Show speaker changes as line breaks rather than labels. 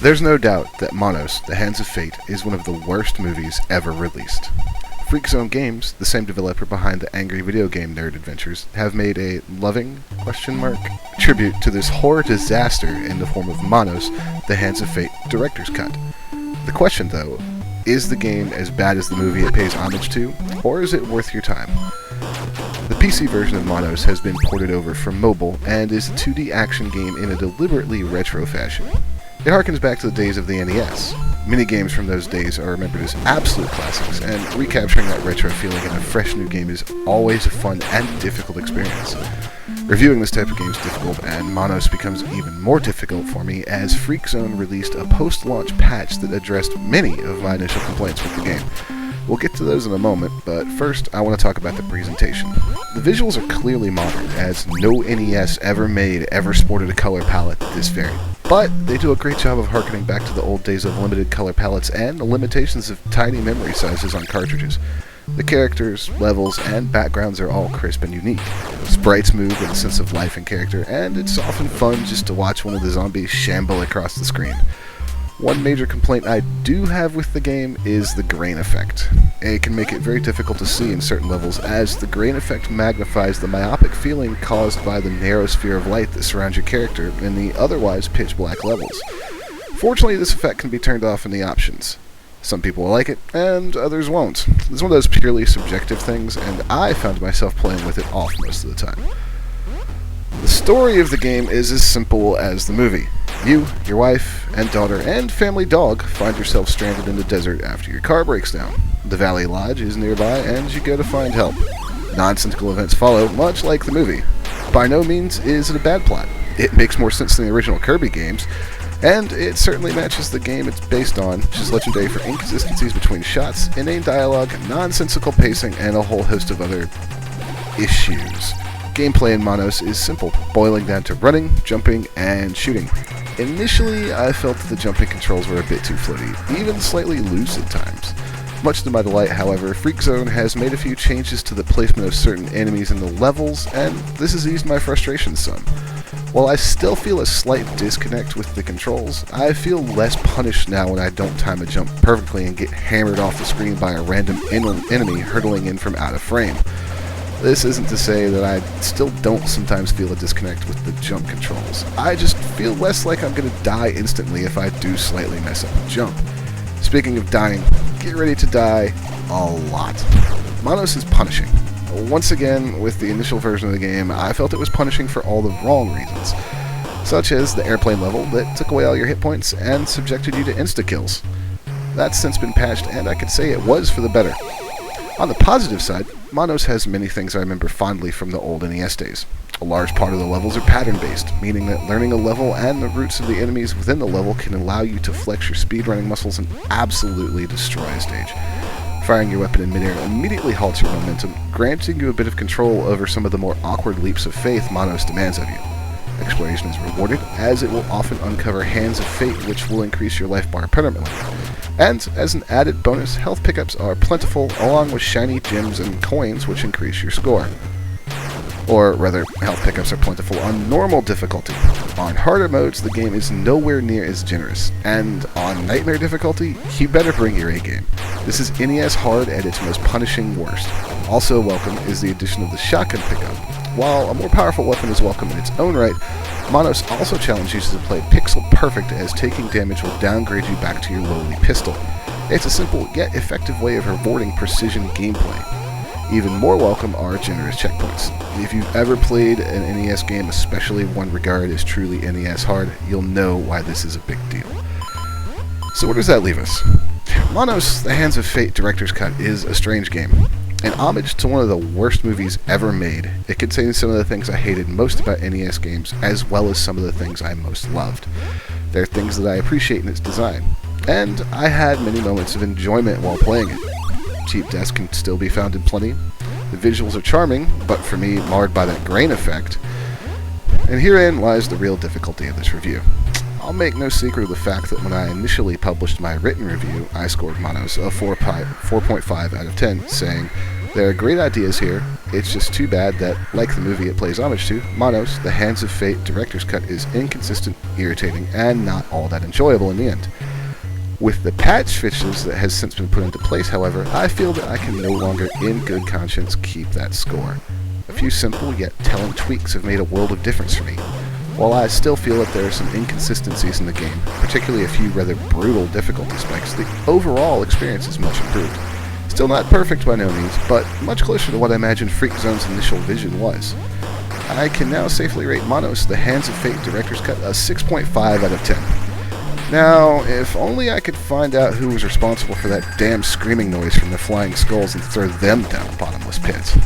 There's no doubt that Manos, The Hands of Fate, is one of the worst movies ever released. FreakZone Games, the same developer behind the angry video game nerd adventures, have made a loving, tribute to this horror disaster in the form of Manos, The Hands of Fate Director's Cut. The question, though, is the game as bad as the movie it pays homage to, or is it worth your time? The PC version of Manos has been ported over from mobile and is a 2D action game in a deliberately retro fashion. It harkens back to the days of the NES. Many games from those days are remembered as absolute classics, and recapturing that retro feeling in a fresh new game is always a fun and difficult experience. Reviewing this type of game is difficult, and Manos becomes even more difficult for me as FreakZone released a post-launch patch that addressed many of my initial complaints with the game. We'll get to those in a moment, but first I want to talk about the presentation. The visuals are clearly modern, as no NES ever sported a color palette this varied. But they do a great job of harkening back to the old days of limited color palettes and the limitations of tiny memory sizes on cartridges. The characters, levels, and backgrounds are all crisp and unique. Sprites move with a sense of life and character, and it's often fun just to watch one of the zombies shamble across the screen. One major complaint I do have with the game is the grain effect. It can make it very difficult to see in certain levels, as the grain effect magnifies the myopic feeling caused by the narrow sphere of light that surrounds your character in the otherwise pitch black levels. Fortunately, this effect can be turned off in the options. Some people will like it, and others won't. It's one of those purely subjective things, and I found myself playing with it off most of the time. The story of the game is as simple as the movie. You, your wife, and daughter, and family dog find yourself stranded in the desert after your car breaks down. The Valley Lodge is nearby, and you go to find help. Nonsensical events follow, much like the movie. By no means is it a bad plot. It makes more sense than the original Kirby games, and it certainly matches the game it's based on, which is legendary for inconsistencies between shots, inane dialogue, nonsensical pacing, and a whole host of other issues. Gameplay in Manos is simple, boiling down to running, jumping, and shooting. Initially, I felt that the jumping controls were a bit too floaty, even slightly loose at times. Much to my delight, however, FreakZone has made a few changes to the placement of certain enemies in the levels, and this has eased my frustration some. While I still feel a slight disconnect with the controls, I feel less punished now when I don't time a jump perfectly and get hammered off the screen by a random enemy hurtling in from out of frame. This isn't to say that I still don't sometimes feel a disconnect with the jump controls. I just feel less like I'm going to die instantly if I do slightly mess up a jump. Speaking of dying, get ready to die a lot. Manos is punishing. Once again, with the initial version of the game, I felt it was punishing for all the wrong reasons, such as the airplane level that took away all your hit points and subjected you to insta-kills. That's since been patched, and I could say it was for the better. On the positive side, Manos has many things I remember fondly from the old NES days. A large part of the levels are pattern-based, meaning that learning a level and the routes of the enemies within the level can allow you to flex your speedrunning muscles and absolutely destroy a stage. Firing your weapon in midair immediately halts your momentum, granting you a bit of control over some of the more awkward leaps of faith Manos demands of you. Exploration is rewarded, as it will often uncover Hands of Fate, which will increase your life bar permanently. And, as an added bonus, health pickups are plentiful, along with shiny gems and coins, which increase your score. Or rather, health pickups are plentiful on normal difficulty. On harder modes, the game is nowhere near as generous, and on nightmare difficulty, you better bring your A game. This is NES hard at its most punishing worst. Also welcome is the addition of the shotgun pickup. While a more powerful weapon is welcome in its own right, Manos also challenges users to play pixel perfect, as taking damage will downgrade you back to your lowly pistol. It's a simple yet effective way of rewarding precision gameplay. Even more welcome are generous checkpoints. If you've ever played an NES game, especially one regarded as truly NES hard, you'll know why this is a big deal. So where does that leave us? Manos, The Hands of Fate Director's Cut is a strange game. An homage to one of the worst movies ever made. It contains some of the things I hated most about NES games, as well as some of the things I most loved. There are things that I appreciate in its design, and I had many moments of enjoyment while playing it. Cheap deaths can still be found in plenty. The visuals are charming, but for me, marred by that grain effect. And herein lies the real difficulty of this review. I'll make no secret of the fact that when I initially published my written review, I scored Manos a 4.5 out of 10, saying, There are great ideas here, it's just too bad that, like the movie it plays homage to, Manos, the Hands of Fate director's cut is inconsistent, irritating, and not all that enjoyable in the end. With the patch fixes that has since been put into place, however, I feel that I can no longer in good conscience keep that score. A few simple yet telling tweaks have made a world of difference for me. While I still feel that there are some inconsistencies in the game, particularly a few rather brutal difficulty spikes, the overall experience is much improved. Still not perfect by no means, but much closer to what I imagined FreakZone's initial vision was. I can now safely rate Manos, the Hands of Fate director's cut, a 6.5 out of 10. Now, if only I could find out who was responsible for that damn screaming noise from the flying skulls and throw them down a bottomless pit.